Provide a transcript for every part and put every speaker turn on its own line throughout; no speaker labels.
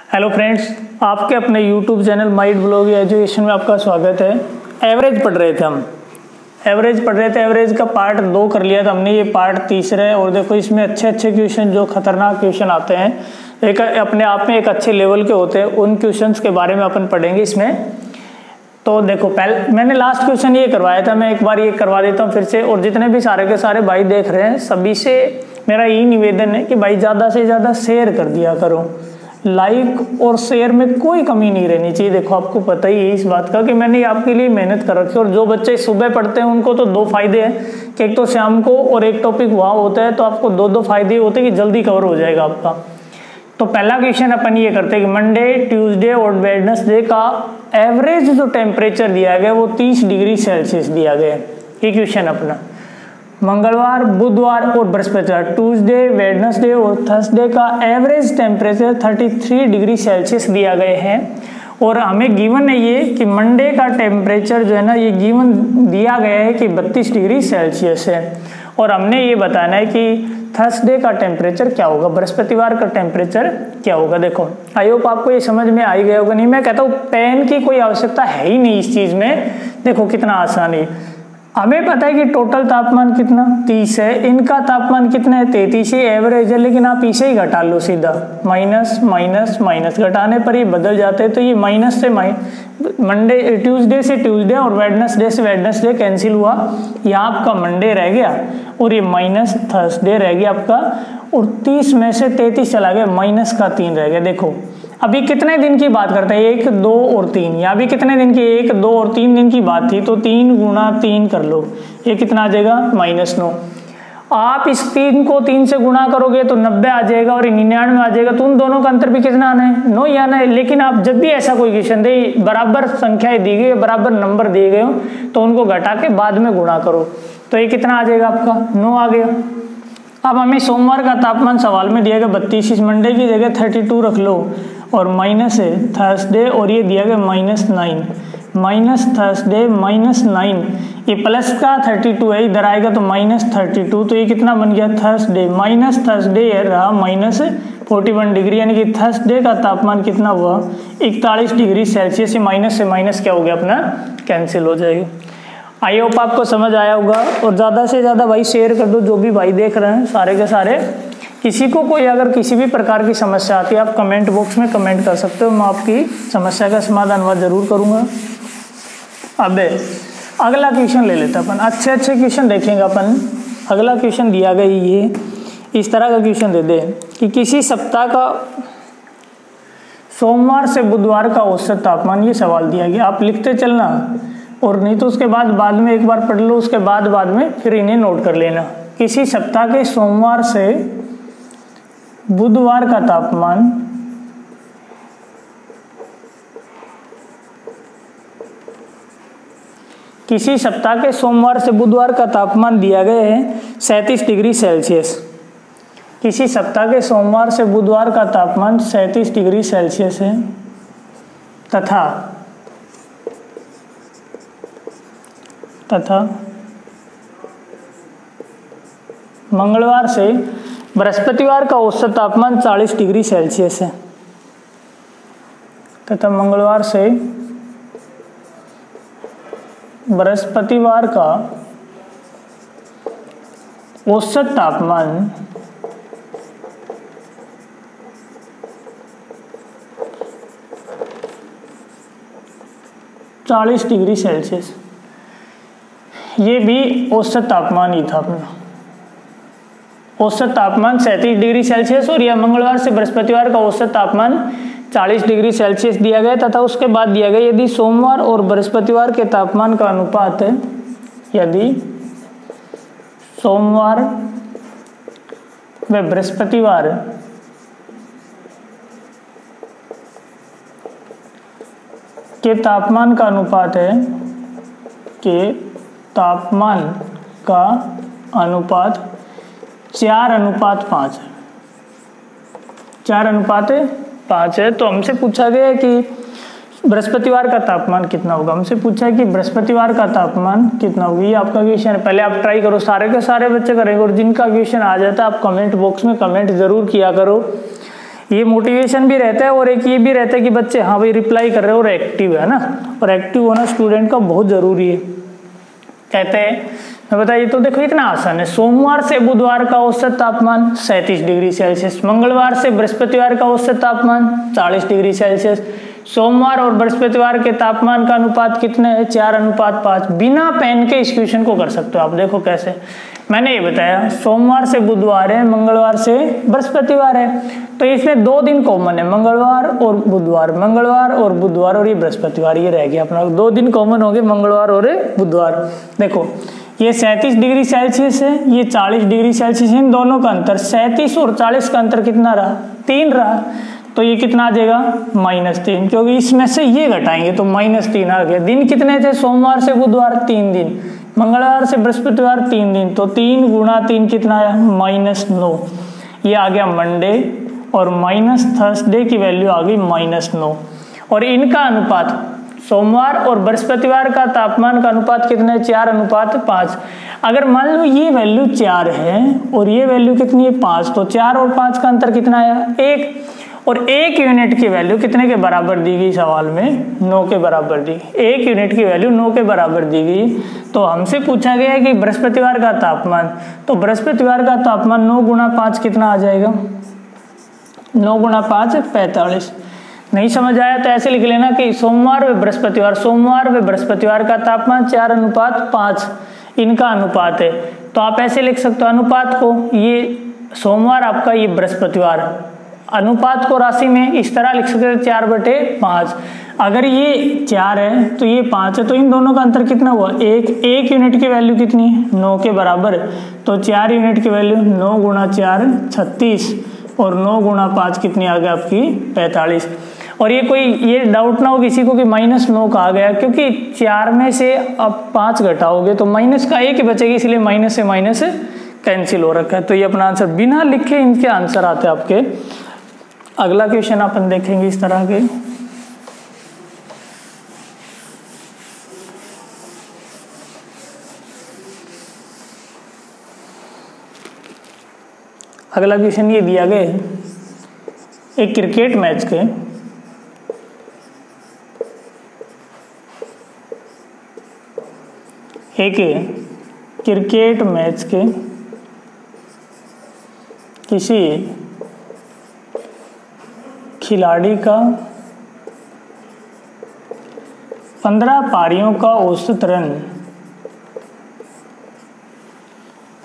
Hello friends, आपके अपने YouTube channel might blog education में आपका स्वागत है। एवरेज पढ़ रहे थे हम, एवरेज का पार्ट 2 कर लिया था हमने, ये पार्ट तीसरा है। और देखो इसमें अच्छे क्वेश्चन, जो खतरनाक क्वेश्चन आते हैं, एक अपने आप में एक अच्छे लेवल के होते हैं, उन क्वेश्चंस के बारे में अपन पढ़ेंगे इसमें। तो देखो, पहले मैंने लास्ट क्वेश्चन ये करवाया था, मैं एक बार ये करवा देता हूँ फिर से। और जितने भी सारे के सारे भाई देख रहे हैं, सभी से मेरा यही निवेदन है कि भाई ज़्यादा से ज़्यादा शेयर कर दिया करो। लाइक और शेयर में कोई कमी नहीं रहनी चाहिए। देखो, आपको पता ही है इस बात का कि मैंने आपके लिए मेहनत कर रखी है। और जो बच्चे सुबह पढ़ते हैं उनको तो 2 फायदे हैं कि एक तो शाम को और एक टॉपिक वहाँ होता है, तो आपको 2 फायदे होते हैं कि जल्दी कवर हो जाएगा आपका। तो पहला क्वेश्चन अपन ये करते हैं कि मंडे, ट्यूसडे और वेडनेसडे का एवरेज जो टेम्परेचर दिया गया वो 30 डिग्री सेल्सियस दिया गया है। ये क्वेश्चन अपना मंगलवार, बुधवार और बृहस्पतिवार, ट्यूसडे, वेडनेसडे और थर्सडे का एवरेज टेम्परेचर 33 डिग्री सेल्सियस दिया गए हैं। और हमें गिवन है ये कि मंडे का टेम्परेचर जो है ना, ये गिवन दिया गया है कि 32 डिग्री सेल्सियस है। और हमने ये बताना है कि थर्सडे का टेम्परेचर क्या होगा, बृहस्पतिवार का टेम्परेचर क्या होगा। देखो, आई होप आपको ये समझ में आई गया होगा। नहीं, मैं कहता हूँ पेन की कोई आवश्यकता है ही नहीं इस चीज़ में। देखो कितना आसान है। हमें पता है कि टोटल तापमान कितना 30 है, इनका तापमान कितना है 33 ही एवरेज है, लेकिन आप इसे ही घटा लो सीधा, माइनस माइनस माइनस, घटाने पर ये बदल जाते हैं। तो ये माइनस से मंडे, ट्यूसडे से ट्यूसडे और वेडनेसडे से वेडनेसडे कैंसिल हुआ, यहाँ आपका मंडे रह गया और ये माइनस थर्सडे रह गया आपका। और 30 में से 33 चला गया, माइनस का 3 रह गया। देखो अभी कितने दिन की बात करते हैं, 1, 2 और 3। यहाँ भी कितने दिन की, 1, 2 और 3 दिन की बात थी, तो 3 गुणा 3 कर लो, ये कितना आ जाएगा -9। आप इस 3 को 3 से गुणा करोगे तो 90 आ जाएगा और 99 आ जाएगा। तो उन दोनों का अंतर भी कितना आना है, 9 ही आना है। लेकिन आप जब भी ऐसा कोई क्वेश्चन दे, बराबर संख्याएं दी गई, बराबर नंबर दिए गए हो, तो उनको घटा के बाद में गुणा करो, तो ये कितना आ जाएगा आपका, 9 आ गया। अब हमें सोमवार का तापमान सवाल में दिया गया 32, इस मंडे की जगह 32 रख लो और माइनस है थर्सडे, और ये दिया गया -9, माइनस थर्सडे -9, ये प्लस का 32 है, इधर आएगा तो -32, तो ये कितना बन गया थर्सडे, माइनस थर्सडे रहा -41 डिग्री, यानी कि थर्सडे का तापमान कितना हुआ 41 डिग्री सेल्सियस। माइनस से माइनस क्या हो गया अपना, कैंसिल हो जाएगा। आई होप आपको समझ आया होगा। और ज़्यादा से ज़्यादा भाई शेयर कर दो, जो भी भाई देख रहे हैं सारे के सारे। किसी को कोई अगर किसी भी प्रकार की समस्या आती है, आप कमेंट बॉक्स में कमेंट कर सकते हो, मैं आपकी समस्या का समाधान वह जरूर करूँगा। अब अगला क्वेश्चन ले लेते अपन, अच्छे क्वेश्चन देखेंगे अपन। अगला क्वेश्चन दिया गया ये इस तरह का क्वेश्चन दे दे कि किसी सप्ताह का सोमवार से बुधवार का औसत तापमान, ये सवाल दिया गया। आप लिखते चलना, और नहीं तो उसके बाद में एक बार पढ़ लो, उसके बाद में फिर इन्हें नोट कर लेना। किसी सप्ताह के सोमवार से बुधवार का तापमान किसी सप्ताह के सोमवार से बुधवार का तापमान दिया गया है 37 डिग्री सेल्सियस। किसी सप्ताह के सोमवार से बुधवार का तापमान 37 डिग्री सेल्सियस है, तथा मंगलवार से बृहस्पतिवार का औसत तापमान 40 डिग्री सेल्सियस है, तथा मंगलवार से बृहस्पतिवार का औसत तापमान 40 डिग्री सेल्सियस। ये भी औसत तापमान ही था अपना, औसत तापमान 37 डिग्री सेल्सियस। और यह मंगलवार से बृहस्पतिवार का औसत तापमान 40 डिग्री सेल्सियस दिया गया, तथा उसके बाद दिया गया यदि सोमवार और बृहस्पतिवार के तापमान का अनुपात है, यदि सोमवार व बृहस्पतिवार के तापमान का अनुपात है, के तापमान का अनुपात 4:5 है, 4:5 है। तो हमसे पूछा गया है कि बृहस्पतिवार का तापमान कितना होगा। हमसे पूछा है कि बृहस्पतिवार का तापमान कितना होगा। ये आपका क्वेश्चन है, पहले आप ट्राई करो, सारे के सारे बच्चे करेंगे। और जिनका क्वेश्चन आ जाता है आप कमेंट बॉक्स में कमेंट जरूर किया करो। ये मोटिवेशन भी रहता है और एक ये भी रहता है कि बच्चे हाँ भाई रिप्लाई कर रहे हो और एक्टिव है ना, और एक्टिव होना स्टूडेंट का बहुत ज़रूरी है। कहते हैं मैं बताइए, तो देखो इतना आसान है। सोमवार से बुधवार का औसत तापमान 37 डिग्री सेल्सियस, मंगलवार से बृहस्पतिवार का औसत तापमान 40 डिग्री सेल्सियस। सोमवार और बृहस्पतिवार के तापमान का अनुपात कितने है? 4:5। बिना पेन के इस क्वेश्चन को कर सकते हो आप। देखो कैसे, मैंने ये बताया सोमवार से बुधवार है, मंगलवार से बृहस्पतिवार है, तो इसमें 2 दिन कॉमन है, मंगलवार और बुधवार, मंगलवार और बुधवार, और ये बृहस्पतिवार, ये रह गया अपना। 2 दिन कॉमन होंगे, मंगलवार और बुधवार। देखो ये 37 डिग्री सेल्सियस है, ये 40 डिग्री सेल्सियस है, इन दोनों का अंतर 37 और 40 का अंतर कितना रहा? 3 रहा। तो ये कितना आ जाएगा? -3, क्योंकि इसमें से ये घटाएंगे तो -3 आ गया। दिन कितने थे? सोमवार से बुधवार 3 दिन, मंगलवार से बृहस्पतिवार 3 दिन, तो 3 × 3 कितना आया? -9। ये आ गया मंडे, और थर्सडे की वैल्यू आ गई -9। और इनका अनुपात, सोमवार और बृहस्पतिवार का तापमान का अनुपात कितना है? 4:5। अगर मान लो ये वैल्यू 4 है और ये वैल्यू कितनी है? 5, तो 4 और 5 का अंतर कितना आया? 1। और 1 यूनिट की वैल्यू कितने के बराबर दी गई? सवाल में 9 के बराबर दी। 1 यूनिट की वैल्यू 9 के बराबर दी गई। तो हमसे पूछा गया है कि बृहस्पतिवार का तापमान, तो बृहस्पतिवार का तापमान 9 × 5 कितना आ जाएगा? 9 × 5 45। नहीं समझ आया तो ऐसे लिख लेना कि सोमवार व बृहस्पतिवार का तापमान 4:5 इनका अनुपात है। तो आप ऐसे लिख सकते हो अनुपात को, ये सोमवार आपका, ये बृहस्पतिवार, अनुपात को राशि में इस तरह लिख सकते हैं 4/5। अगर ये 4 है तो ये 5 है, तो इन दोनों का अंतर कितना हुआ? 1 यूनिट की वैल्यू कितनी है? 9 के बराबर। तो 4 यूनिट की वैल्यू 9 × 4 36, और 9 × 5 कितनी आ गई आपकी? 45। और ये कोई ये डाउट ना हो किसी को कि -9 कहा गया, क्योंकि 4 में से अब 5 घटाओगे तो माइनस का 1 ही बचेगी, इसलिए माइनस से माइनस कैंसिल हो रखा है। तो ये अपना आंसर बिना लिखे इनके आंसर आते हैं आपके। अगला क्वेश्चन अपन देखेंगे इस तरह के। अगला क्वेश्चन ये दिया गया है, एक क्रिकेट मैच के किसी खिलाड़ी का 15 पारियों का औसत रन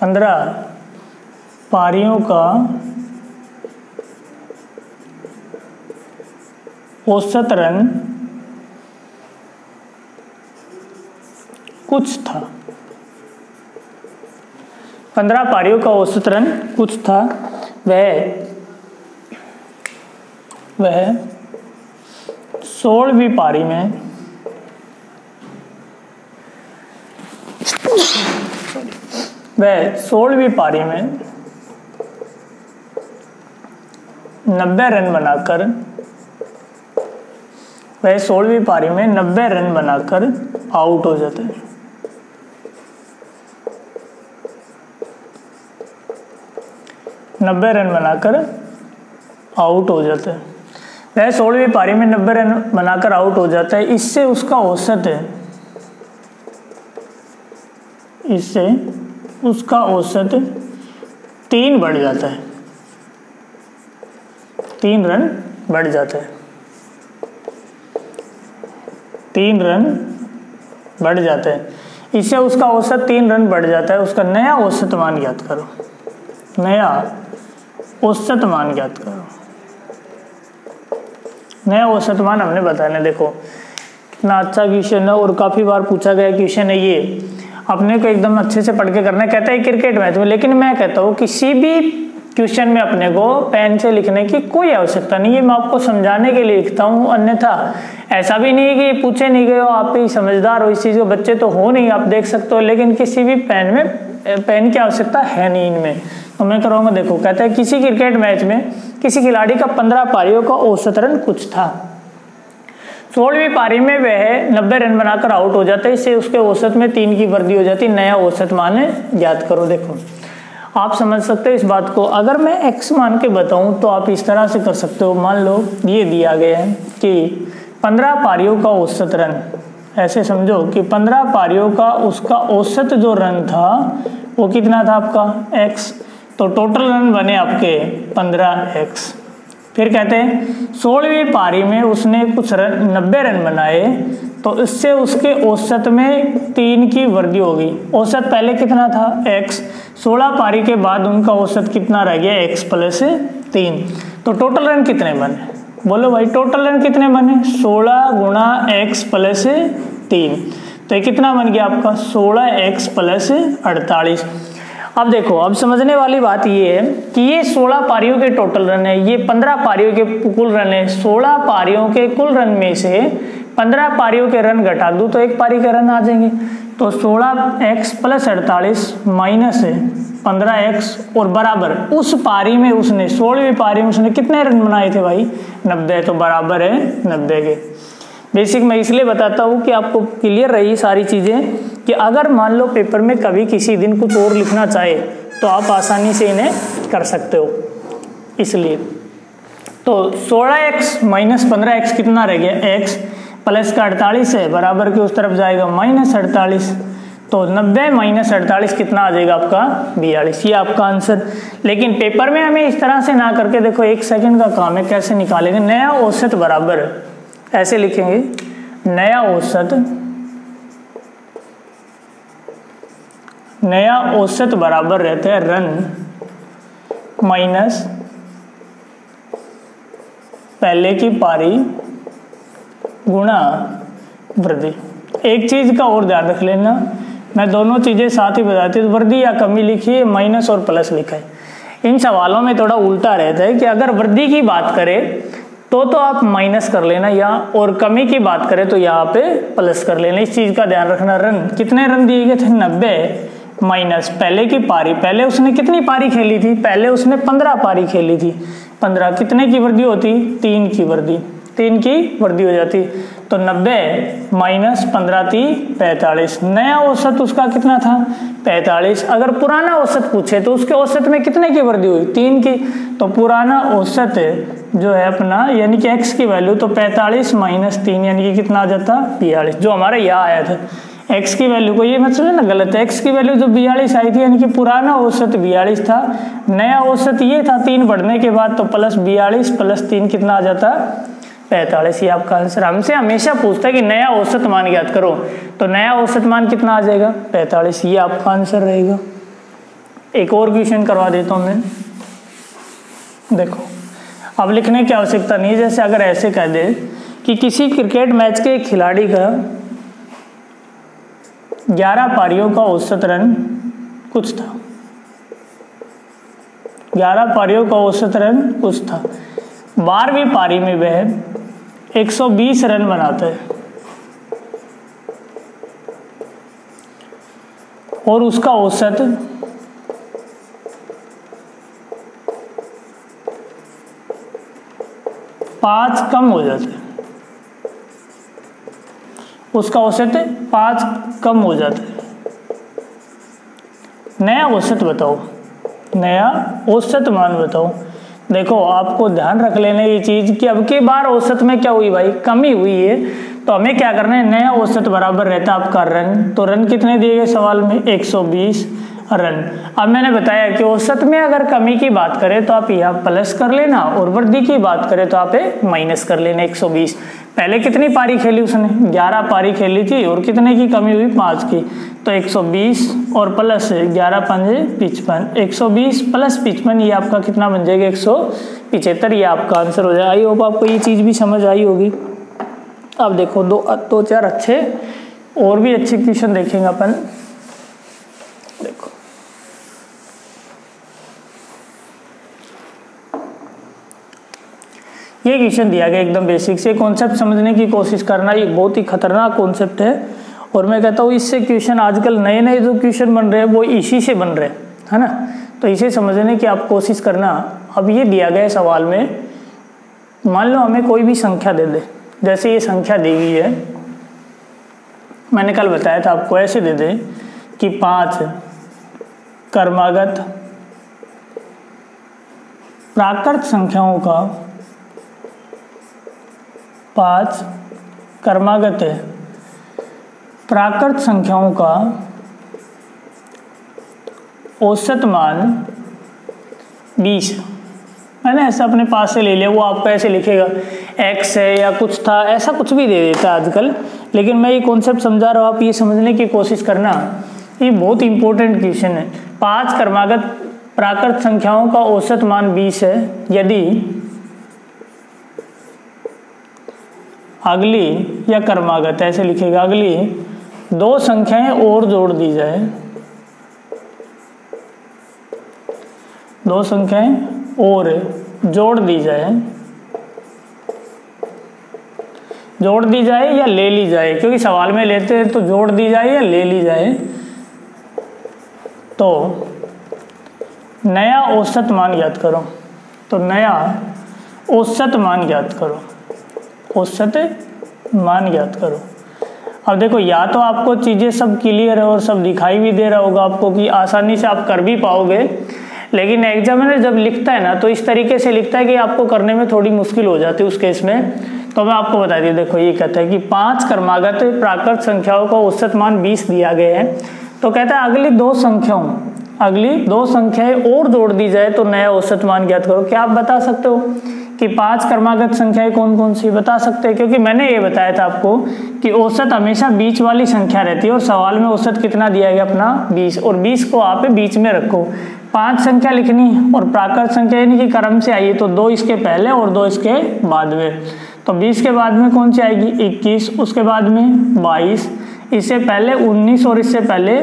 15 पारियों का औसत रन कुछ था। 15 पारियों का औसत रन कुछ था। वह 16वीं पारी में 90 रन बनाकर 16वीं पारी में 90 रन बनाकर आउट हो जाता है। 90 रन बनाकर आउट हो जाता है। वह 16वीं पारी में 90 रन बनाकर आउट हो जाता है। इससे उसका औसत 3 बढ़ जाता है। 3 रन बढ़ जाता है। 3 रन बढ़ जाता है। इससे उसका औसत 3 रन बढ़ जाता है। उसका नया औसत मान ज्ञात करो। नया औसत मान ज्ञात करो। नया औसत मान हमने बताना। देखो कितना अच्छा क्वेश्चन है और काफ़ी बार पूछा गया क्वेश्चन है ये। अपने को एकदम अच्छे से पढ़ के करना है। कहता है क्रिकेट मैच में, लेकिन मैं कहता हूँ किसी भी क्वेश्चन में अपने को पेन से लिखने की कोई आवश्यकता नहीं है। मैं आपको समझाने के लिए लिखता हूँ, अन्यथा ऐसा भी नहीं है कि पूछे नहीं गए हो, आप ही समझदार हो इस चीज़ को। बच्चे तो हो नहीं, आप देख सकते हो, लेकिन किसी भी पेन की आवश्यकता है नहीं इनमें। तो मैं करूँगा, देखो कहता है किसी क्रिकेट मैच में किसी खिलाड़ी का 15 पारियों का औसत रन कुछ था। 16वीं पारी में वह 90 रन बनाकर आउट हो जाता है। इससे उसके औसत में 3 की वृद्धि हो जाती है। नया औसत मान ज्ञात करो। देखो आप समझ सकते हो इस बात को। अगर मैं x मान के बताऊं तो आप इस तरह से कर सकते हो। मान लो ये दिया गया है कि 15 पारियों का औसत रन, ऐसे समझो कि 15 पारियों का उसका औसत जो रन था वो कितना था आपका x, तो टोटल रन बने आपके 15x। फिर कहते हैं 16वीं पारी में उसने कुछ रन 90 रन बनाए, तो इससे उसके औसत में 3 की वृद्धि होगी। औसत पहले कितना था x, 16 पारी के बाद उनका औसत कितना रह गया x प्लस 3, तो टोटल रन कितने बने, बोलो भाई टोटल रन कितने बने, 16 गुणा x प्लस 3, तो ये कितना बन गया आपका 16x प्लस 48। अब देखो, अब समझने वाली बात ये है कि ये 16 पारियों के टोटल रन है, ये 15 पारियों के कुल रन है। 16 पारियों के कुल रन में से 15 पारियों के रन घटा दूं तो एक पारी के रन आ जाएंगे। तो 16x प्लस 48 माइनस 15x और बराबर उस पारी में उसने 16वीं पारी में उसने कितने रन बनाए थे भाई, 90, तो बराबर है 90 के। बेसिक मैं इसलिए बताता हूँ कि आपको क्लियर रही सारी चीज़ें, कि अगर मान लो पेपर में कभी किसी दिन कुछ और लिखना चाहे तो आप आसानी से इन्हें कर सकते हो। इसलिए तो 16x माइनस 15x कितना रह गया, x प्लस का 48 है, बराबर के उस तरफ जाएगा माइनस 48, तो 90 माइनस 48 कितना आ जाएगा आपका 42, ये आपका आंसर। लेकिन पेपर में हमें इस तरह से ना करके, देखो 1 सेकंड का काम है, कैसे निकालेंगे, नया औसत बराबर ऐसे लिखेंगे, नया औसत बराबर रहता है रन माइनस पहले की पारी गुणा वृद्धि। एक चीज का और ध्यान रख लेना, मैं दोनों चीजें साथ ही बताती हूँ, वृद्धि या कमी लिखी है, माइनस और प्लस लिखा है। इन सवालों में थोड़ा उल्टा रहता है कि अगर वृद्धि की बात करें तो आप माइनस कर लेना, या और कमी की बात करें तो यहाँ पे प्लस कर लेना। इस चीज का ध्यान रखना। रन कितने रन दिए गए थे, 90 माइनस पहले की पारी, पहले उसने कितनी पारी खेली थी, पहले उसने 15 पारी खेली थी, 15 कितने की वृद्धि होती, 3 की वृद्धि, 3 की वृद्धि हो जाती, तो 90 माइनस 15 थी 45। नया औसत उसका कितना था 45। अगर पुराना औसत पूछे तो उसके औसत में कितने की वृद्धि हुई, 3 की, तो पुराना औसत जो है अपना यानी कि x की वैल्यू, तो 45 माइनस 3 यानी कि कितना आ जाता 42, जो हमारा यहाँ आया था। x की वैल्यू को ये मतलब ना गलत है, x की वैल्यू जो 42 आई थी यानी कि पुराना औसत 42 था, नया औसत ये था 3 बढ़ने के बाद, तो प्लस 42 प्लस 3 कितना आ जाता 45। ये आपका आंसर। हमसे हमेशा पूछता है कि नया औसत मान ज्ञात करो, तो नया औसत मान कितना आ जाएगा 45, ये आपका आंसर रहेगा। एक और क्वेश्चन करवा देता हूँ मैं, देखो अब लिखने की आवश्यकता नहीं है। जैसे अगर ऐसे कह दे कि किसी क्रिकेट मैच के खिलाड़ी का 11 पारियों का औसत रन कुछ था, 11 पारियों का औसत रन कुछ था, 12वीं पारी में वह 120 रन बनाता है और उसका औसत 5 कम हो जाता है, उसका औसत 5 कम हो जाता है। नया औसत बताओ, नया औसत मान बताओ। देखो आपको ध्यान रख लेना ये चीज कि अब की बार औसत में क्या हुई भाई, कमी हुई है, तो हमें क्या करना है, नया औसत बराबर रहता है आपका रन। तो रन कितने दिए गए सवाल में 120 रन। अब मैंने बताया कि औसत में अगर कमी की बात करें तो आप यहाँ प्लस कर लेना, और वृद्धि की बात करें तो आप माइनस कर लेना 120। पहले कितनी पारी खेली उसने, 11 पारी खेली थी, और कितने की कमी हुई 5 की, तो 120 और प्लस 11 5 55, 120 प्लस 55, ये आपका कितना बन जाएगा 175, ये आपका आंसर हो जाएगा। आई होप आपको ये चीज़ भी समझ आई होगी। अब देखो दो चार अच्छे और भी अच्छे क्वेश्चन देखेंगे अपन। देखो ये क्वेश्चन दिया गया एकदम बेसिक से, कॉन्सेप्ट समझने की कोशिश करना, ये बहुत ही खतरनाक कॉन्सेप्ट है। और मैं कहता हूँ इससे क्वेश्चन आजकल नए नए जो क्वेश्चन बन रहे हैं वो इसी से बन रहे हैं, है ना, तो इसे समझने की आप कोशिश करना। अब ये दिया गया सवाल में, मान लो हमें कोई भी संख्या दे दे, जैसे ये संख्या दी गई है, मैंने कल बताया था आपको, ऐसे दे दे कि 5 क्रमागत प्राकृत संख्याओं का 5 क्रमागत है, प्राकृत संख्याओं का औसत मान 20। मैंने ऐसा अपने पास से ले लिया, वो आपका ऐसे लिखेगा x है या कुछ था, ऐसा कुछ भी दे देता है आजकल, लेकिन मैं ये कॉन्सेप्ट समझा रहा हूँ, आप ये समझने की कोशिश करना, ये बहुत इंपॉर्टेंट क्वेश्चन है। 5 क्रमागत प्राकृत संख्याओं का औसत मान 20 है यदि अगली, या क्रमागत ऐसे लिखेगा, अगली 2 संख्याएं और जोड़ दी जाए, 2 संख्याएं और जोड़ दी जाए, जोड़ दी जाए या ले ली जाए, क्योंकि सवाल में लेते हैं तो जोड़ दी जाए या ले ली जाए, तो नया औसत मान ज्ञात करो। तो नया औसत मान ज्ञात करो, औसत मान ज्ञात करो। अब देखो, या तो आपको चीज़ें सब क्लियर है और सब दिखाई भी दे रहा होगा आपको कि आसानी से आप कर भी पाओगे, लेकिन एग्जामिनर जब लिखता है ना तो इस तरीके से लिखता है कि आपको करने में थोड़ी मुश्किल हो जाती है उस केस में। तो मैं आपको बता दी, देखो ये कहता है कि 5 क्रमागत प्राकृत संख्याओं का औसत मान 20 दिया गया है, तो कहता है अगली 2 संख्याएं और जोड़ दी जाए तो नया औसत मान ज्ञात करो। क्या आप बता सकते हो कि 5 क्रमागत संख्याएं कौन कौन सी, बता सकते हैं? क्योंकि मैंने ये बताया था आपको कि औसत हमेशा बीच वाली संख्या रहती है, और सवाल में औसत कितना दिया गया अपना 20, और 20 को आप बीच में रखो। 5 संख्या लिखनी और प्राकृत संख्या यानी कि क्रम से आई है, तो 2 इसके पहले और 2 इसके बाद में। तो 20 के बाद में कौन सी आएगी? 21, उसके बाद में 22, इससे पहले 19 और इससे पहले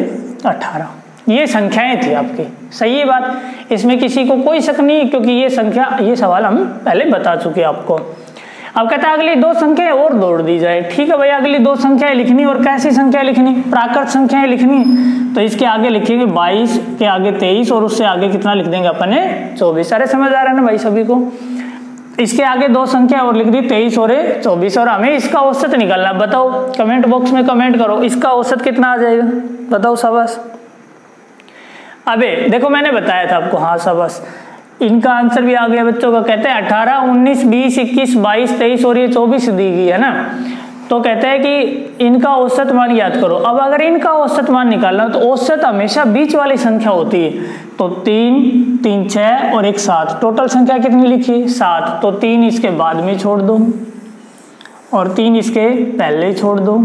18। ये संख्याएं थी आपकी, सही है बात, इसमें किसी को कोई शक नहीं, क्योंकि ये संख्या, ये सवाल हम पहले बता चुके आपको। अब कहता है अगली 2 संख्याएं और जोड़ दी जाए। ठीक है भैया, अगली 2 संख्याएं लिखनी, और कैसी संख्या लिखनी? प्राकृत संख्याएं लिखनी। तो इसके आगे लिखेंगे 22, के आगे 23, और उससे आगे कितना लिख देंगे अपने 24। सारे समझ आ रहा है ना भाई सभी को? इसके आगे 2 संख्या और लिख दी, 23 और 24, और हमें इसका औसत निकालना। बताओ, कमेंट बॉक्स में कमेंट करो, इसका औसत कितना आ जाएगा? बताओ शाबाश। अबे देखो, मैंने बताया था आपको, हाँ शाबाश, इनका आंसर भी आ गया बच्चों का। कहते हैं 18, 19, 20, 21, 22, 23 और ये 24 दी गई है ना, तो कहते हैं कि इनका औसत मान याद करो। अब अगर इनका औसत मान निकालना तो औसत हमेशा बीच वाली संख्या होती है, तो 3, 3, 6 और 1, 7, टोटल संख्या कितनी लिखी? 7। तो 3 इसके बाद में छोड़ दो और 3 इसके पहले छोड़ दो,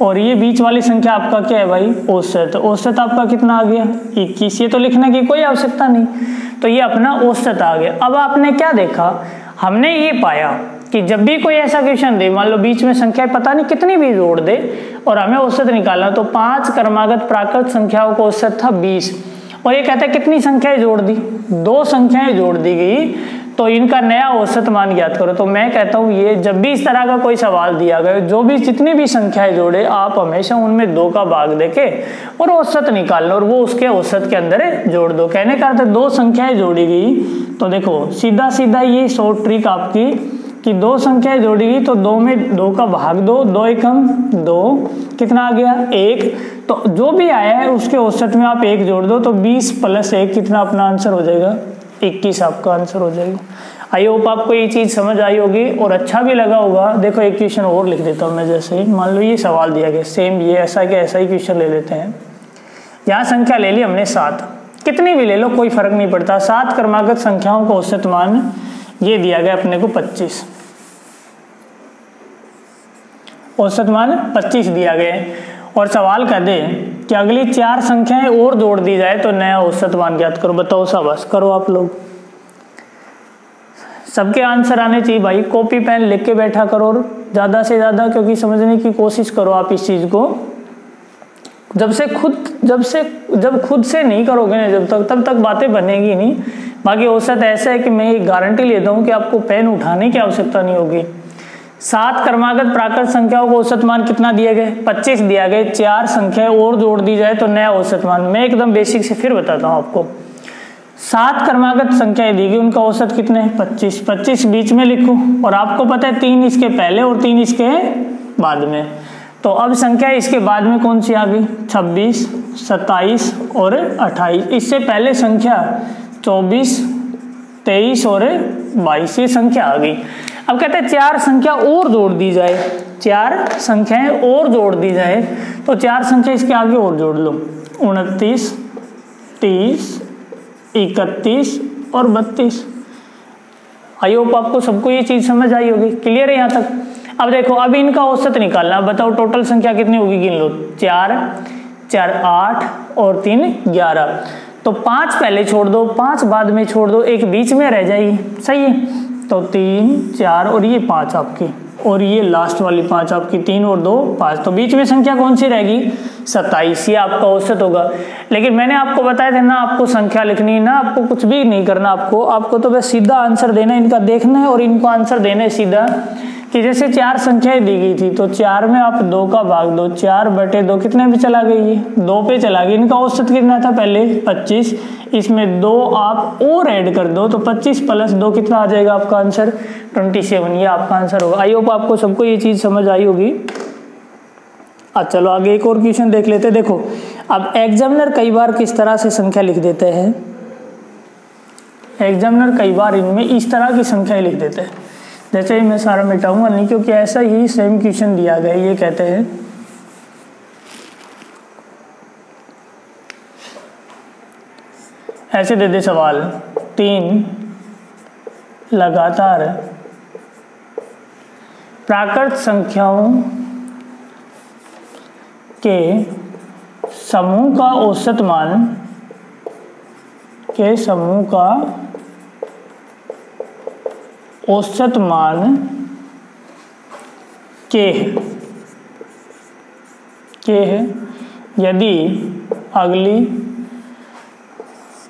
और ये बीच वाली संख्या आपका क्या है भाई? औसत। औसत आपका कितना आ गया? 21। ये तो लिखने की कोई आवश्यकता नहीं, तो ये अपना औसत आ गया। अब आपने क्या देखा, हमने ये पाया कि जब भी कोई ऐसा क्वेश्चन दे, मान लो बीच में संख्या पता नहीं कितनी भी जोड़ दे और हमें औसत निकालना, तो 5 क्रमागत प्राकृत संख्याओं का औसत था 20, और ये कहता है कितनी संख्याएं जोड़ दी? 2 संख्याएं जोड़ दी गई, तो इनका नया औसत मान ज्ञात करो। तो मैं कहता हूँ ये जब भी इस तरह का कोई सवाल दिया गया, जो भी जितनी भी संख्याएं जोड़े, आप हमेशा उनमें 2 का भाग देके और औसत निकाल लो, और वो उसके औसत के अंदर जोड़ दो। कहने का अर्थ 2 संख्याएं जोड़ी गई, तो देखो सीधा सीधा ये शॉर्ट ट्रिक आपकी कि 2 संख्याएं जोड़ी गई, तो 2 में 2 का भाग दो, 2 एकम 2, कितना आ गया? 1। तो जो भी आया है उसके औसत में आप 1 जोड़ दो, तो 20 + 1 कितना अपना आंसर हो जाएगा? 21 आपका आंसर हो जाएगा। आई होप आपको ये चीज़ समझ आई होगी और अच्छा भी लगा होगा। देखो एक क्वेश्चन और लिख देता हूँ मैं, जैसे मान लो ये सवाल दिया गया सेम, ये ऐसा कि ऐसा ही क्वेश्चन ले लेते हैं। यहाँ संख्या ले ली हमने 7, कितनी भी ले लो कोई फर्क नहीं पड़ता। 7 क्रमागत संख्याओं का औसत मान ये दिया गया अपने को 25, औसत मान 25 दिया गया है, और सवाल कह दे कि अगली 4 संख्याएं और जोड़ दी जाए तो नया औसत मान ज्ञात करो। बताओ शाबाश, करो आप लोग, सबके आंसर आने चाहिए भाई। कॉपी पेन लिख के बैठा करो ज़्यादा से ज़्यादा, क्योंकि समझने की कोशिश करो आप इस चीज़ को। जब खुद से नहीं करोगे ना तब तक बातें बनेगी नहीं। बाकी औसत ऐसा है कि मैं गारंटी लेता हूँ कि आपको पेन उठाने की आवश्यकता नहीं होगी। 7 क्रमागत प्राकृत संख्याओं को औसत मान कितना दिया गया? 25 दिया गया। 4 संख्याएं और जोड़ दी जाए तो नया औसत मान, मैं एकदम बेसिक से फिर बताता हूँ आपको। 7 क्रमागत संख्याएं दी गई, उनका औसत कितने? 25। 25 बीच में लिखो, और आपको पता है 3 इसके पहले और 3 इसके बाद में। तो अब संख्या इसके बाद में कौन सी आ गई? 26, 27 और 28। इससे पहले संख्या 24, 23 और 22 ये संख्या आ गई। अब कहते हैं 4 संख्या और जोड़ दी जाए, 4 संख्याएं और जोड़ दी जाए, तो 4 संख्या इसके आगे और जोड़ लो, 29, 30, 31 और 32। आई होप आपको सबको ये चीज समझ आई होगी, क्लियर है यहाँ तक। अब देखो, अब इनका औसत निकालना, बताओ टोटल संख्या कितनी होगी, गिन लो। 4, 4 8 और 3 11, तो 5 पहले छोड़ दो, 5 बाद में छोड़ दो, एक बीच में रह जाएगी, सही है। तो 3 4 और ये 5 आपकी, और ये लास्ट वाली 5 आपकी, 3 और 2 5, तो बीच में संख्या कौन सी रहेगी, 27, ये आपका औसत होगा। लेकिन मैंने आपको बताया था ना, आपको संख्या लिखनी है ना, आपको कुछ भी नहीं करना, आपको तो बस सीधा आंसर देना है, इनका देखना है और इनको आंसर देना है सीधा। कि जैसे 4 संख्याएं दी गई थी, तो 4 में आप 2 का भाग दो, 4/2 कितने पे चला गई, ये 2 पे चला गई। इनका औसत कितना था पहले, 25, इसमें 2 आप और ऐड कर दो, तो 25 + 2 कितना आ जाएगा आपका आंसर, 27, ये आपका आंसर होगा। आई होप आपको सबको ये चीज समझ आई होगी। अच्छा चलो आगे एक और क्वेश्चन देख लेते हैं। देखो, अब एग्जामिनर कई बार किस तरह से संख्या लिख देते हैं, एग्जामिनर कई बार इनमें इस तरह की संख्याएं लिख देते हैं। जैसे ही मैं सारा मिटाऊंगा नहीं, क्योंकि ऐसा ही सेम क्वेश्चन दिया गया है। ये कहते हैं ऐसे दे दे सवाल, 3 लगातार प्राकृत संख्याओं के समूह का औसत मान के समूह का औसत मान के है यदि अगली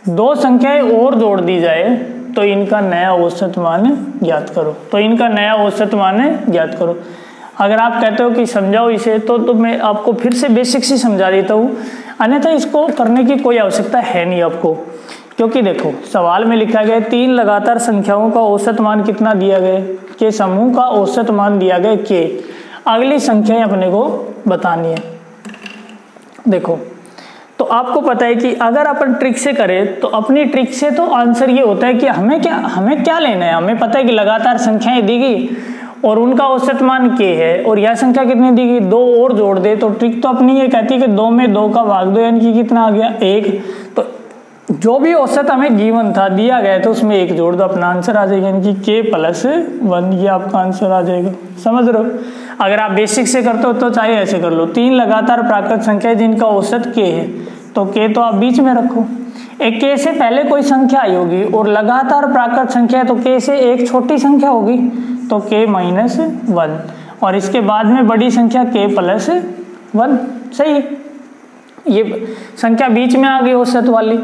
2 संख्याएं और जोड़ दी जाए तो इनका नया औसत मान ज्ञात करो, तो इनका नया औसत मान ज्ञात करो। अगर आप कहते हो कि समझाओ इसे, तो मैं आपको फिर से बेसिक से समझा देता हूँ, अन्यथा इसको करने की कोई आवश्यकता है नहीं आपको। क्योंकि देखो, सवाल में लिखा गया 3 लगातार संख्याओं का औसत मान कितना दिया गया, के समूह का औसत मान दिया गया के, अगली संख्याएं अपने को बतानी है। देखो, तो आपको पता है कि अगर अपन ट्रिक से करें, तो अपनी ट्रिक से तो आंसर ये होता है कि हमें क्या लेना है। हमें पता है कि लगातार संख्याएं दी गई और उनका औसत मान के है, और यह संख्या कितनी दी गई, 2 और जोड़ दे। तो ट्रिक तो अपनी ये कहती है कि 2 में 2 का भाग दो, यानी कि कितना आ गया, 1। तो जो भी औसत हमें गिवन था, दिया गया तो उसमें 1 जोड़ दो, अपना आंसर आ जाएगा, यानी कि k+1, ये आपका आंसर आ जाएगा। समझ रहे हो। अगर आप बेसिक से करते हो तो चाहे ऐसे कर लो, 3 लगातार प्राकृत संख्या जिनका औसत k है, तो k तो आप बीच में रखो। एक k से पहले कोई संख्या आई होगी और लगातार प्राकृत संख्या है, तो k से एक छोटी संख्या होगी, तो k-1, और इसके बाद में बड़ी संख्या k+1, सही। ये संख्या बीच में आ गई औसत वाली।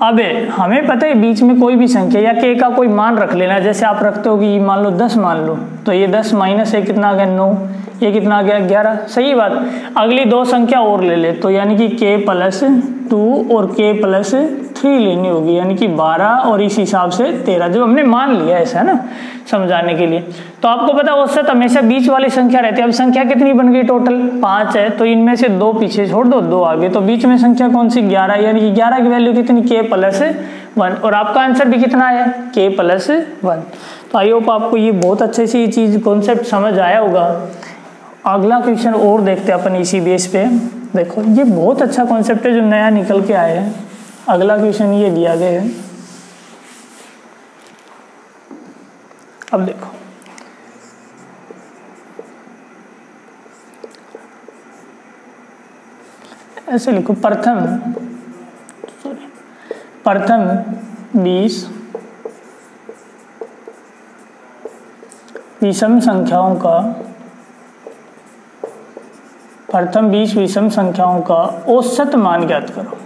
अब हमें पता है बीच में कोई भी संख्या या k का कोई मान रख लेना। जैसे आप रखते हो कि मान लो 10 मान लो, तो ये 10 माइनस है कितना आ गया, 9, ये कितना आ गया, 11, सही बात। अगली 2 संख्या और ले ले, तो यानी कि k+2 और k+3 लेनी होगी, यानी कि 12 और इस हिसाब से 13, जो हमने मान लिया ऐसा है ना, समझाने के लिए। तो आपको पता औसत हमेशा बीच वाली संख्या रहती है। अब संख्या कितनी बन गई, टोटल 5 है, तो इनमें से 2 पीछे छोड़ दो, 2 आगे, तो बीच में संख्या कौन सी, 11, यानी कि 11 की वैल्यू कितनी, k+1, और आपका आंसर भी कितना है, k+1। तो आई होप आपको ये बहुत अच्छे से ये चीज कॉन्सेप्ट समझ आया होगा। अगला क्वेश्चन और देखते हैं अपन इसी बेस पे। देखो, ये बहुत अच्छा कॉन्सेप्ट है जो नया निकल के आया है। अगला क्वेश्चन ये दिया गया है, अब देखो, ऐसे लिखो, प्रथम 20 विषम संख्याओं का, प्रथम 20 विषम संख्याओं का औसत मान ज्ञात करो,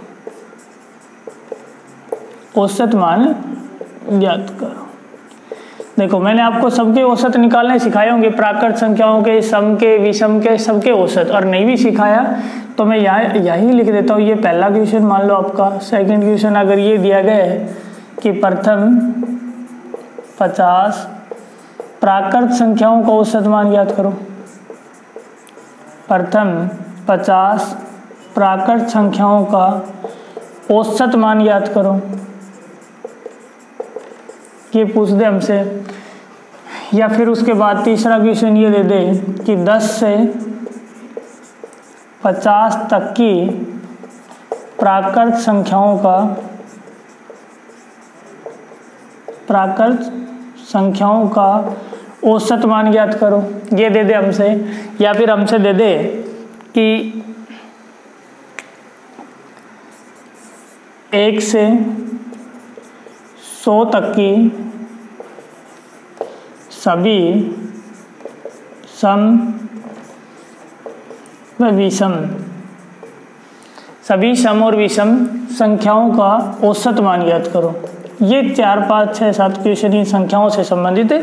औसत मान ज्ञात करो। देखो, मैंने आपको सबके औसत निकालने सिखाए होंगे, प्राकृत संख्याओं के, सम के, विषम के, सबके औसत, और नहीं भी सिखाया तो मैं यही लिख देता हूँ। ये पहला क्वेश्चन मान लो आपका। सेकंड क्वेश्चन अगर ये दिया गया है कि प्रथम 50 प्राकृत संख्याओं का औसत मान ज्ञात करो, प्रथम 50 प्राकृत संख्याओं का औसत मान ज्ञात करो, ये पूछ दे हमसे, या फिर उसके बाद तीसरा क्वेश्चन ये दे दे कि 10 से 50 तक की प्राकृत संख्याओं का औसत मान ज्ञात करो, ये दे दे हमसे। या फिर हमसे दे दे कि 1 से 100 तक की सभी सम व विषम और विषम संख्याओं का औसत मान ज्ञात करो। ये 4, 5, 6, 7 क्वेश्चन इन संख्याओं से संबंधित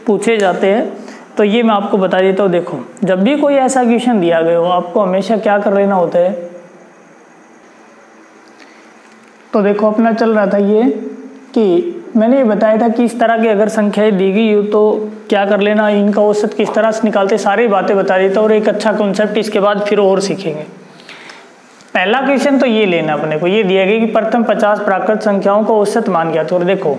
पूछे जाते हैं। तो ये मैं आपको बता देता हूँ। देखो, जब भी कोई ऐसा क्वेश्चन दिया गया हो, आपको हमेशा क्या कर लेना होता है। तो देखो, अपना चल रहा था ये कि मैंने ये बताया था कि इस तरह की अगर संख्याएं दी गई हो तो क्या कर लेना, इनका औसत किस तरह से निकालते, सारी बातें बता देता। और एक अच्छा कॉन्सेप्ट इसके बाद फिर और सीखेंगे। पहला क्वेश्चन तो ये लेना अपने को, ये दिया गया कि प्रथम 50 प्राकृत संख्याओं का औसत मान ज्ञात। और देखो,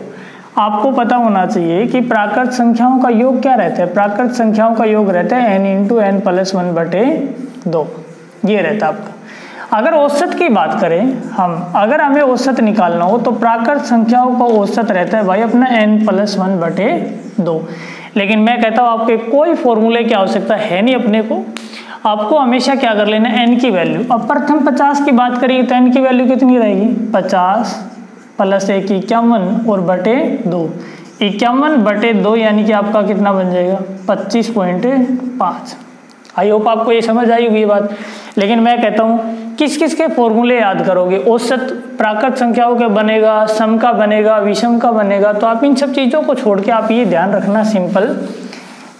आपको पता होना चाहिए कि प्राकृत संख्याओं का योग क्या रहता है। प्राकृत संख्याओं का योग रहता है n × n+1/2, ये रहता है आपका। अगर औसत की बात करें हम, अगर हमें औसत निकालना हो तो प्राकृत संख्याओं का औसत रहता है भाई अपना n+1/2। लेकिन मैं कहता हूँ आपके कोई फॉर्मूले की आवश्यकता है नहीं अपने को, आपको हमेशा क्या कर लेना, n की वैल्यू। अब प्रथम 50 की बात करेंगे तो n की वैल्यू कितनी रहेगी, 50 + 1 51 और बटे 2, 51/2 यानी कि आपका कितना बन जाएगा 25.5। आई होप आपको ये समझ आई होगी ये बात। लेकिन मैं कहता हूँ किस किस के फॉर्मूले याद करोगे, औसत प्राकृत संख्याओं के बनेगा, सम का बनेगा, विषम का बनेगा। तो आप इन सब चीज़ों को छोड़ के आप ये ध्यान रखना सिंपल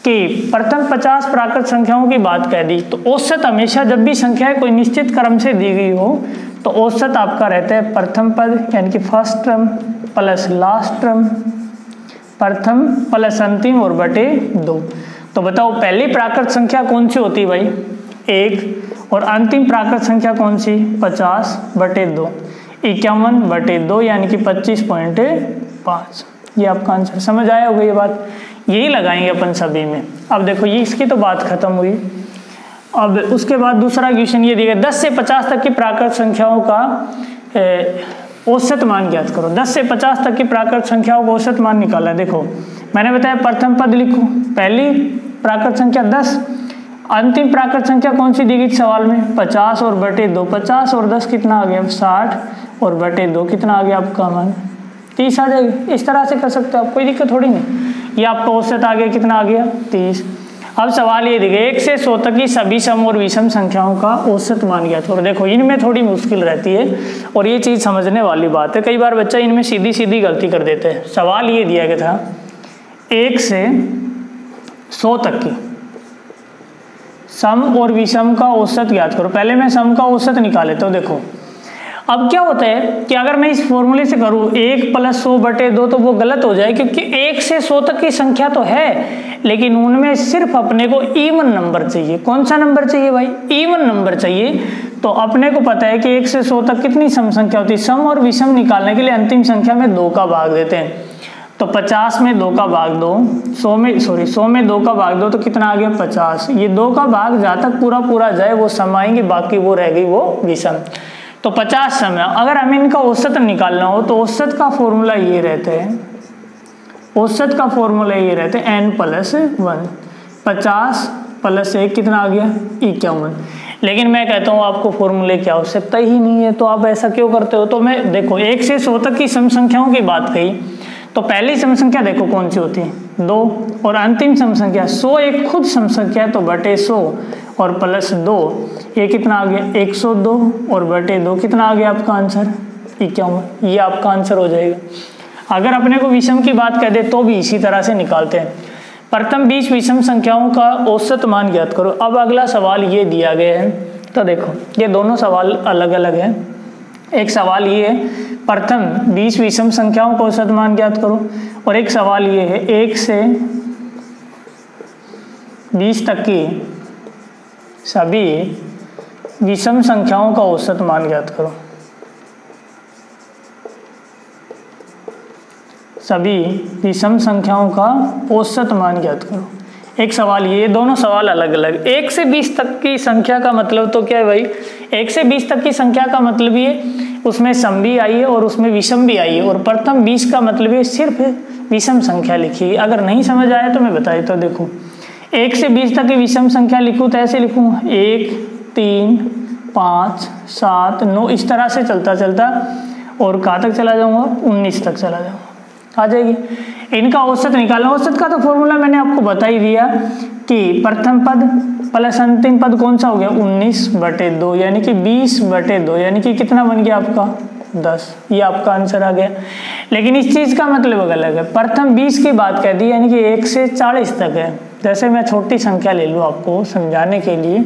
कि प्रथम 50 प्राकृत संख्याओं की बात कह दी तो औसत हमेशा जब भी संख्याएं कोई निश्चित क्रम से दी गई हो तो औसत आपका रहता है प्रथम पद यानी कि first term plus last term, प्रथम प्लस अंतिम और बटे 2। तो बताओ पहली प्राकृत संख्या कौन सी होती है भाई, 1, और अंतिम प्राकृत संख्या कौन सी, 50/2, 51/2 यानी कि 25.5। ये आपका आंसर समझ आया होगा ये बात, यही लगाएंगे अपन सभी में। अब देखो ये इसकी तो बात खत्म हुई। अब उसके बाद दूसरा क्वेश्चन ये दिया 10 से 50 तक की प्राकृत संख्याओं का औसत मान ज्ञात करो। 10 से 50 तक की प्राकृत संख्याओं का औसत मान निकाला है। देखो मैंने बताया प्रथम पद लिखो, पहली प्राकृत संख्या 10, अंतिम प्राकृत संख्या कौन सी दी गई सवाल में, 50 और बटे 2, 50 और 10 कितना आ गया 60 और बटे 2 कितना आ गया आपका मान 30 आ जाएगी। इस तरह से कर सकते हो आप, कोई दिक्कत थोड़ी नहीं। ये आपका औसत आ गया कितना आ गया 30। अब सवाल ये देखिए 1 से 100 तक की सभी सम और विषम संख्याओं का औसत मान ज्ञात करो। देखो इनमें थोड़ी मुश्किल रहती है और ये चीज़ समझने वाली बात है। कई बार बच्चा इनमें सीधी सीधी गलती कर देते हैं। सवाल ये दिया गया था 1 से 100 तक की सम और विषम का औसत ज्ञात करो। पहले मैं सम का औसत निकाल लेता हूँ। देखो अब क्या होता है कि अगर मैं इस फॉर्मूले से करूँ 1 + 100/2 तो वो गलत हो जाए, क्योंकि 1 से 100 तक की संख्या तो है लेकिन उनमें सिर्फ अपने को इवन नंबर चाहिए। कौन सा नंबर चाहिए भाई, इवन नंबर चाहिए। तो अपने को पता है कि 1 से 100 तक कितनी सम संख्या होती है, सम और विषम निकालने के लिए अंतिम संख्या में 2 का भाग देते हैं। तो 50 में 2 का भाग दो, 100 में 2 का भाग दो तो कितना आ गया 50। ये 2 का भाग जहाँ तक पूरा जाए वो सम आएंगे, बाकी वो रह गई वो विषम। तो 50 सम है। अगर हमें इनका औसत निकालना हो तो औसत का फॉर्मूला ये रहता है, औसत का फॉर्मूला ये रहता है n+1, 50 + 1 कितना आ गया 51। लेकिन मैं कहता हूँ आपको फॉर्मूले की आवश्यकता ही नहीं है, तो आप ऐसा क्यों करते हो। तो मैं देखो 1 से 100 तक की सम संख्याओं की बात कही तो पहली सम संख्या देखो कौन सी होती है 2, और अंतिम सम संख्या 100 एक खुद सम संख्या है तो बटे 100 और +2 ये कितना आ गया 102 और बटे 2 कितना आ गया आपका आंसर 51। ये आपका आंसर हो जाएगा। अगर अपने को विषम की बात कह दे तो भी इसी तरह से निकालते हैं। प्रथम 20 विषम संख्याओं का औसत मान ज्ञात करो। अब अगला सवाल ये दिया गया है, तो देखो ये दोनों सवाल अलग अलग हैं। एक सवाल ये है प्रथम 20 विषम संख्याओं का औसत मान ज्ञात करो, और एक सवाल ये है 1 से 20 तक की सभी विषम संख्याओं का औसत मान ज्ञात करो। सभी विषम संख्याओं का औसत मान ज्ञात करो। एक सवाल, ये दोनों सवाल अलग अलग। 1 से 20 तक की संख्या का मतलब तो क्या है भाई, 1 से 20 तक की संख्या का मतलब ये उसमें सम भी आई है और उसमें विषम भी आई है, और प्रथम 20 का मतलब ये सिर्फ विषम संख्या लिखी है। अगर नहीं समझ आया तो मैं बता देता हूँ। देखो 1 से 20 तक की विषम संख्या लिखूँ तो ऐसे लिखूँ 1, 3, 5, 7, 9, इस तरह से चलता चलता और कहाँ तक चला जाऊँगा, 19 तक चला जाऊँगा, आ जाएगी। इनका औसत निकालना, औसत का तो फॉर्मूला मैंने आपको बता ही दिया कि प्रथम पद प्लस अंतिम पद कौन सा हो गया, 19/2 यानी कि 20/2 यानी कि कितना बन गया आपका 10। ये आपका आंसर आ गया। लेकिन इस चीज़ का मतलब अलग है। प्रथम 20 की बात कह दी यानी कि 1 से 40 तक है। जैसे मैं छोटी संख्या ले लूँ आपको समझाने के लिए,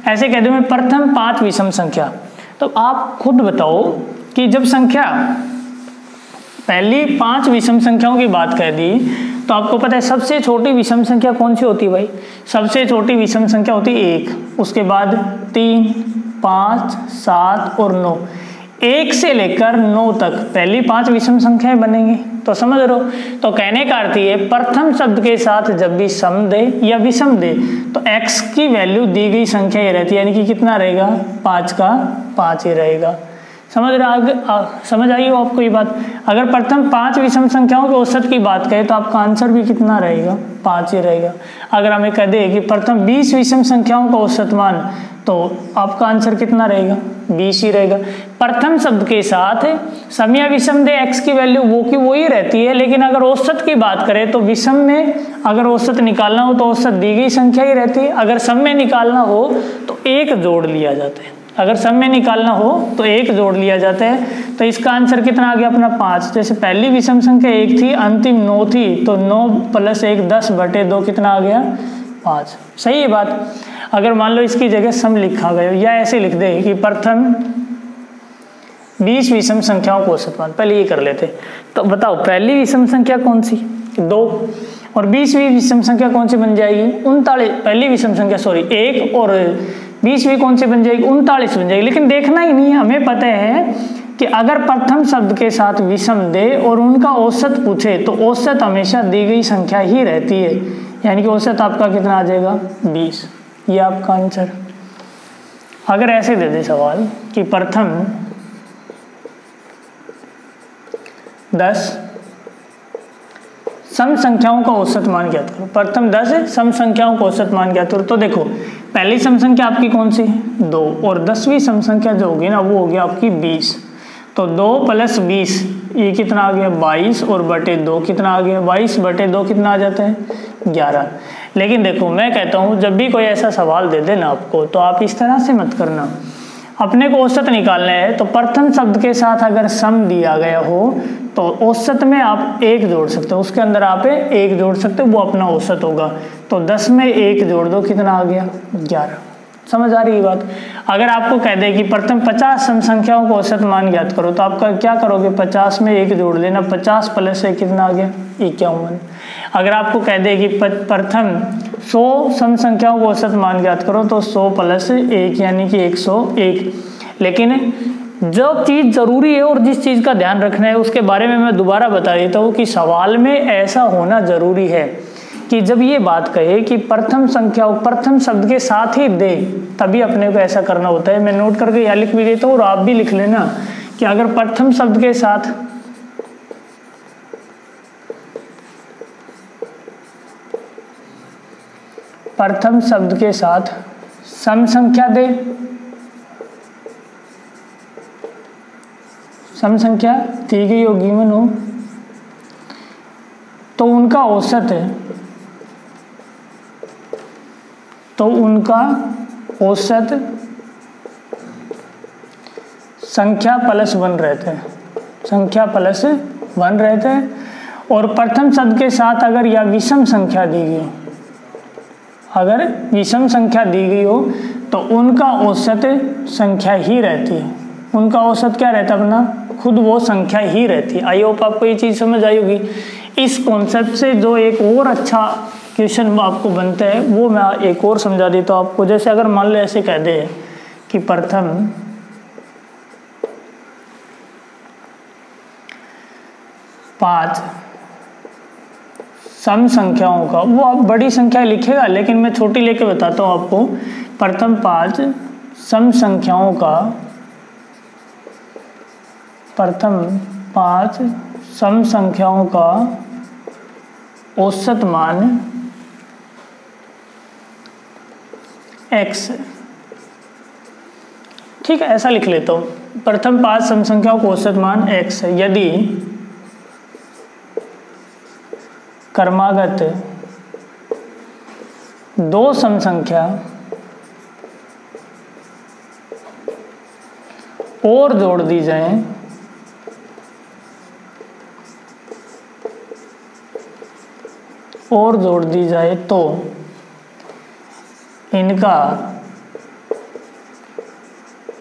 ऐसे कह दूँ मैं प्रथम 5 विषम संख्या, तो आप खुद बताओ कि जब संख्या पहली 5 विषम संख्याओं की बात कह दी तो आपको पता है सबसे छोटी विषम संख्या कौन सी होती है भाई, सबसे छोटी विषम संख्या होती है 1, उसके बाद 3, 5, 7 और 9। 1 से लेकर 9 तक पहली 5 विषम संख्याएं बनेंगी, तो समझ रहे हो। तो कहने का अर्थ ये, प्रथम शब्द के साथ जब भी सम दे या विषम दे तो x की वैल्यू दी गई संख्या ये रहती है, यानी कि कितना रहेगा, 5 का 5 ही रहेगा। समझ आई हो आपको ये बात। अगर प्रथम 5 विषम संख्याओं के औसत की बात करें तो आपका आंसर भी कितना रहेगा, 5 ही रहेगा। अगर हमें कह दे कि प्रथम 20 विषम संख्याओं का औसत मान, तो आपका आंसर कितना रहेगा, 20 ही रहेगा। प्रथम शब्द के साथ सम या विषम दे x की वैल्यू वो ही रहती है, लेकिन अगर औसत की बात करें तो विषम में अगर औसत निकालना हो तो औसत दी गई संख्या ही रहती है। अगर सम में निकालना हो तो 1 जोड़ लिया जाता है, अगर सम में निकालना हो तो 1 जोड़ लिया जाता है। तो इसका आंसर कितना आ गया अपना 5। जैसे पहली विषम संख्या 1 थी, अंतिम 9 थी, तो 9 + 1 10/2 कितना आ गया, 5। सही है बात। अगर मान लो इसकी जगह सम लिखा गया या ऐसे लिख दे कि प्रथम 20 विषम संख्याओं को औसत मान, पहले ये कर लेते। तो बताओ पहली विषम संख्या कौन सी, 2, और 20वीं विषम संख्या कौन सी बन जाएगी, 39। पहली विषम संख्या 1 और 20वीं कौन सी बन जाएगी, 39 बन जाएगी। लेकिन देखना ही नहीं है, हमें पता है कि अगर प्रथम शब्द के साथ विषम दे और उनका औसत पूछे तो औसत हमेशा दी गई संख्या ही रहती है, यानी कि औसत आपका कितना आ जाएगा, 20। ये आपका आंसर। अगर ऐसे दे दे सवाल कि प्रथम 10 सम संख्याओं का औसत मान ज्ञात करो, प्रथम 10 सम संख्याओं का औसत मान ज्ञात करो। तो देखो पहली सम संख्या आपकी कौन सी, 2, और 10वीं सम संख्या जो होगी ना वो होगी आपकी 20। तो 2 + 20 ये कितना आ गया, 22, और बटे 2 कितना आ गया, 22/2 कितना आ जाता है, 11। लेकिन देखो मैं कहता हूँ जब भी कोई ऐसा सवाल दे देना आपको तो आप इस तरह से मत करना। अपने को औसत निकालना है तो प्रथम शब्द के साथ अगर सम दिया गया हो तो औसत में आप 1 जोड़ सकते हो, उसके अंदर आप 1 जोड़ सकते हो, वो अपना औसत होगा। तो 10 में 1 जोड़ दो, कितना आ गया, 11। समझ आ रही है बात। अगर आपको कह दे कि प्रथम 50 सम संख्याओं को औसत मान ज्ञात करो तो आपका क्या करोगे, 50 में 1 जोड़ लेना, 50 + 1 कितना आ गया, 51। अगर आपको कह दे कि प्रथम 100 सम संख्याओं को औसत मान ज्ञात करो तो 100 + 1 यानी कि 101। लेकिन जो चीज़ ज़रूरी है और जिस चीज़ का ध्यान रखना है उसके बारे में मैं दोबारा बता देता हूँ कि सवाल में ऐसा होना ज़रूरी है कि जब ये बात कहे कि प्रथम संख्या प्रथम शब्द के साथ ही दे, तभी अपने को ऐसा करना होता है। मैं नोट करके यहाँ लिख भी देता हूँ और आप भी लिख लेना कि अगर प्रथम शब्द के साथ सम संख्या दे, सम संख्या दी गई हो, गिवन हो, तो उनका औसत संख्या +1 रहते हैं, संख्या +1 रहते हैं। और प्रथम शब्द के साथ अगर या विषम संख्या दी गई, अगर विषम संख्या दी गई हो तो उनका औसत संख्या ही रहती है, उनका औसत क्या रहता है अपना, खुद वो संख्या ही रहती है। आई होप आपको ये चीज़ समझ आई होगी। इस कॉन्सेप्ट से जो एक और अच्छा क्वेश्चन आपको बनता है वो मैं एक और समझा देता हूँ आपको। जैसे अगर मान लो ऐसे कह दे कि प्रथम 5 सम संख्याओं का, वो आप बड़ी संख्या लिखेगा लेकिन मैं छोटी लेके बताता हूँ आपको। प्रथम 5 सम संख्याओं का, प्रथम 5 सम संख्याओं का औसत मान x, ठीक है, ऐसा लिख लेता हूँ। प्रथम 5 सम संख्याओं का औसत मान x है यदि क्रमागत 2 सम संख्या और जोड़ दी जाए तो इनका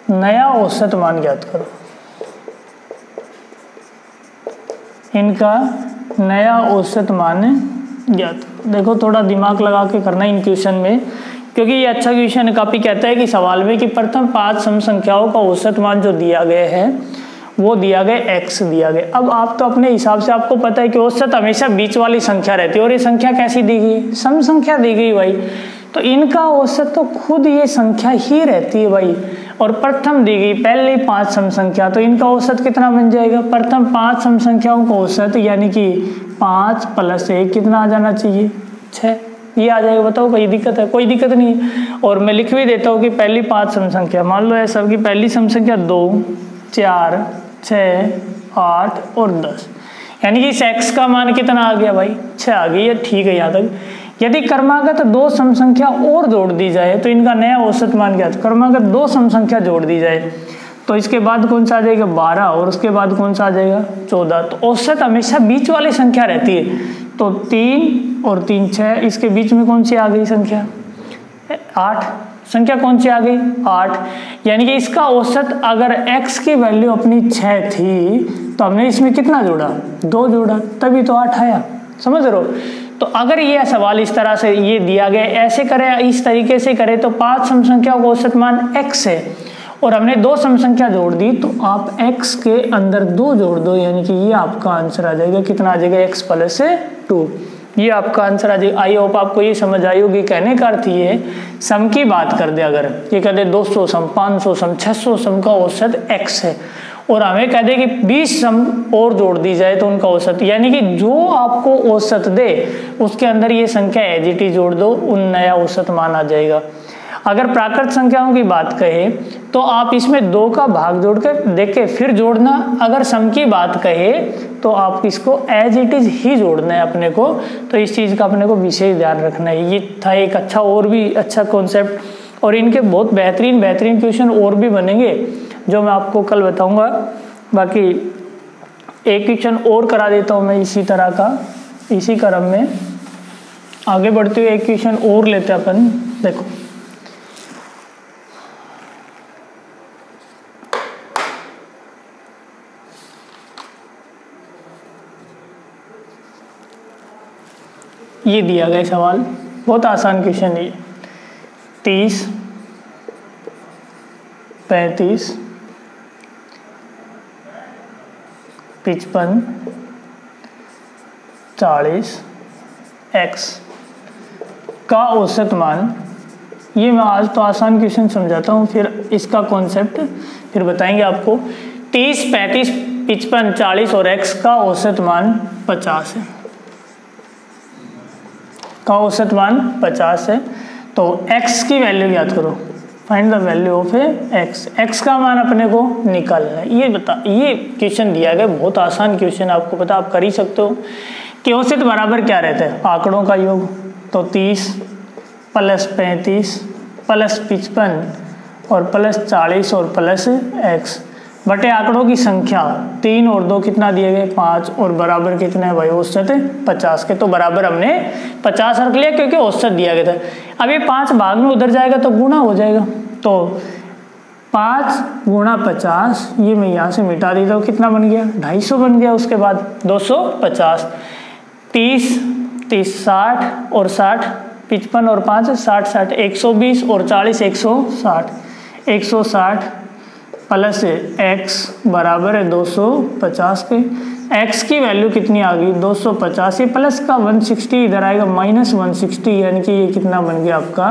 नया औसत मान ज्ञात करो। इनका नया औसत मान ज्ञात। देखो थोड़ा दिमाग लगा के करना इन क्वेश्चन में, क्योंकि ये अच्छा क्वेश्चन है। काफी कहता है कि सवाल में कि प्रथम 5 सम संख्याओं का औसत मान जो दिया गया है वो दिया गया x दिया गया। अब आप तो अपने हिसाब से, आपको पता है कि औसत हमेशा बीच वाली संख्या रहती है, और ये संख्या कैसी दी गई, सम संख्या दी गई भाई, तो इनका औसत तो खुद ये संख्या ही रहती है भाई। और प्रथम दी गई पहले 5 सम संख्या, तो इनका औसत कितना बन जाएगा, प्रथम 5 सम संख्याओं का औसत यानी कि 5 + 1 कितना आ जाना चाहिए, 6, ये आ जाएगा। बताओ कोई दिक्कत है, कोई दिक्कत नहीं है। और मैं लिख भी देता हूँ कि पहली 5 सम संख्या, मान लो है सबकी पहली सम संख्या 2, 4, 6, 8 और 10, यानी कि इस x का मान कितना आ गया भाई, 6 आ गई है, ठीक है यहाँ तक। यदि क्रमागत 2 सम संख्या और जोड़ दी जाए तो इनका नया औसत मान क्या है, क्रमागत 2 सम संख्या जोड़ दी जाए तो इसके बाद कौन सा आ जाएगा 12, और उसके बाद कौन सा आ जाएगा 14। तो औसत हमेशा बीच वाली संख्या रहती है, तो 3 और 3 6, इसके बीच में कौन सी आ गई संख्या 8, संख्या कौन सी आ गई 8, यानी कि इसका औसत अगर x की वैल्यू अपनी 6 थी तो हमने इसमें कितना जोड़ा, 2 जोड़ा, तभी तो 8 आया। समझ रहे हो। तो अगर ये सवाल इस तरह से ये दिया गया, ऐसे करें, इस तरीके से करें तो 5 सम संख्याओं का औसत मान x है और हमने 2 सम संख्या जोड़ दी, तो आप x के अंदर 2 जोड़ दो, यानी कि ये आपका आंसर आ जाएगा। कितना आ जाएगा, x + 2, ये आपका आंसर आ जाएगा। आई होप आपको ये समझ आई होगी। कहने का अर्थ ये, सम की बात कर दे, अगर ये कह दे 200 सम, 500 सम, 600 सम का औसत x है, और हमें कह दे कि 20 सम और जोड़ दी जाए तो उनका औसत, यानी कि जो आपको औसत दे उसके अंदर ये संख्या एज इट इज जोड़ दो, उन नया औसत मान आ जाएगा। अगर प्राकृत संख्याओं की बात कहे तो आप इसमें 2 का भाग जोड़ कर देखे फिर जोड़ना। अगर सम की बात कहे तो आप इसको एज इट इज ही जोड़ना है अपने को, तो इस चीज़ का अपने को विशेष ध्यान रखना है। ये था एक अच्छा, और भी अच्छा कॉन्सेप्ट, और इनके बहुत बेहतरीन क्वेश्चन और भी बनेंगे जो मैं आपको कल बताऊंगा। बाकी एक क्वेश्चन और करा देता हूँ मैं इसी तरह का, इसी क्रम में आगे बढ़ते हुए एक क्वेश्चन और लेते हैं अपन। देखो ये दिया गया सवाल, बहुत आसान क्वेश्चन है। 30, 35, 55, 40 x का औसत मान, ये मैं आज तो आसान क्वेश्चन समझाता हूँ, फिर इसका कॉन्सेप्ट फिर बताएंगे आपको। 30, 35, 55, 40 और x का औसत मान 50 है, का औसत मान 50 है। तो x की वैल्यू याद करो, find the value of x का मान अपने को निकालना है। ये बता, ये क्वेश्चन दिया गया, बहुत आसान क्वेश्चन, आपको पता, आप कर ही सकते हो कि औसत बराबर क्या रहता है, आंकड़ों का योग। तो 30 + 35 + 55 और +40 और +x बटे आंकड़ों की संख्या 3 और 2 कितना दिए गए 5, और बराबर कितना है भाई औसत 50 के। तो बराबर हमने 50 रख लिया क्योंकि औसत दिया गया था। अब ये 5 भाग में उधर जाएगा तो गुणा हो जाएगा, तो 5 × 50, ये मैं यहाँ से मिटा देता हूँ, कितना बन गया 250 बन गया। उसके बाद 250, 30 60 और 60, 55 और 5 60 60, 120 और 40 160, 160 + x बराबर है 250 के। x की वैल्यू कितनी आ गई 250, ये प्लस का 160 इधर आएगा माइनस 160, यानी कि ये कितना बन गया आपका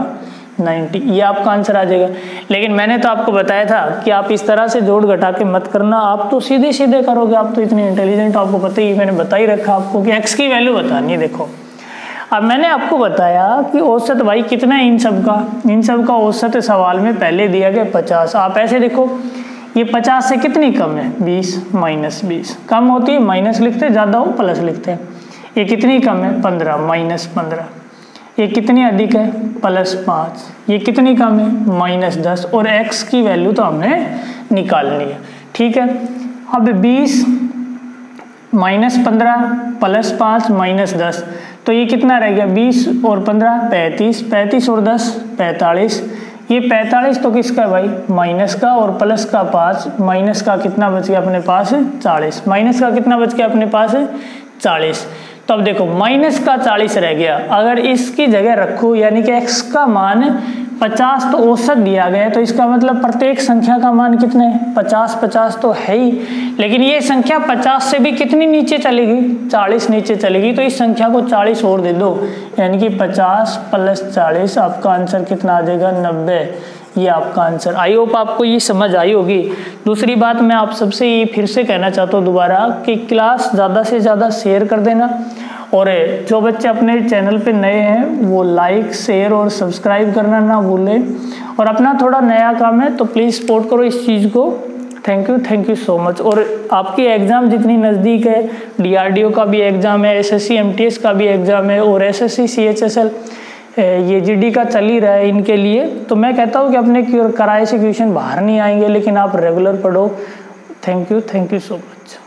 90, ये आपका आंसर आ जाएगा। लेकिन मैंने तो आपको बताया था कि आप इस तरह से जोड़ घटा के मत करना, आप तो सीधे सीधे करोगे, आप तो इतने इंटेलिजेंट, आपको पता ही, मैंने बता ही रखा आपको कि x की वैल्यू बतानी है। देखो अब मैंने आपको बताया कि औसत भाई कितना है इन सब का औसत सवाल में पहले दिया गया 50। आप ऐसे देखो ये 50 से कितनी कम है 20, माइनस 20, कम होती है माइनस लिखते, ज़्यादा हो प्लस लिखते हैं। ये कितनी कम है 15, माइनस 15। ये कितनी अधिक है प्लस 5। ये कितनी कम है माइनस 10। और x की वैल्यू तो हमने निकालनी है, ठीक है। अब 20 माइनस 15 प्लस 5 माइनस 10, तो ये कितना रह गया 20 और 15 35, 35 और 10 45। ये 45 तो किसका है भाई माइनस का, और प्लस का 5, माइनस का कितना बच गया अपने पास 40, माइनस का कितना बच गया अपने पास 40। तो अब देखो माइनस का 40 रह गया, अगर इसकी जगह रखो यानी कि x का मान 50 तो औसत दिया गया है, तो इसका मतलब प्रत्येक संख्या का मान कितने 50 तो है ही, लेकिन ये संख्या 50 से भी कितनी नीचे चलेगी 40 नीचे चलेगी, तो इस संख्या को 40 और दे दो, यानी कि 50 प्लस 40, आपका आंसर कितना आ जाएगा 90। ये आपका आंसर। आई होप आपको ये समझ आई होगी। दूसरी बात मैं आप सबसे ये फिर से कहना चाहता हूँ दोबारा कि क्लास ज़्यादा से ज़्यादा शेयर कर देना, और जो बच्चे अपने चैनल पे नए हैं वो लाइक शेयर और सब्सक्राइब करना ना भूलें, और अपना थोड़ा नया काम है तो प्लीज़ सपोर्ट करो इस चीज़ को। Thank you so much. और आपकी एग्ज़ाम जितनी नज़दीक है, DRDO का भी एग्ज़ाम है, SSC MTS का भी एग्ज़ाम है, और SSC CHSL ये GD का चल ही रहा है इनके लिए, तो मैं कहता हूँ कि अपने कराए से क्वेश्चन बाहर नहीं आएंगे, लेकिन आप रेगुलर पढ़ो। Thank you so much.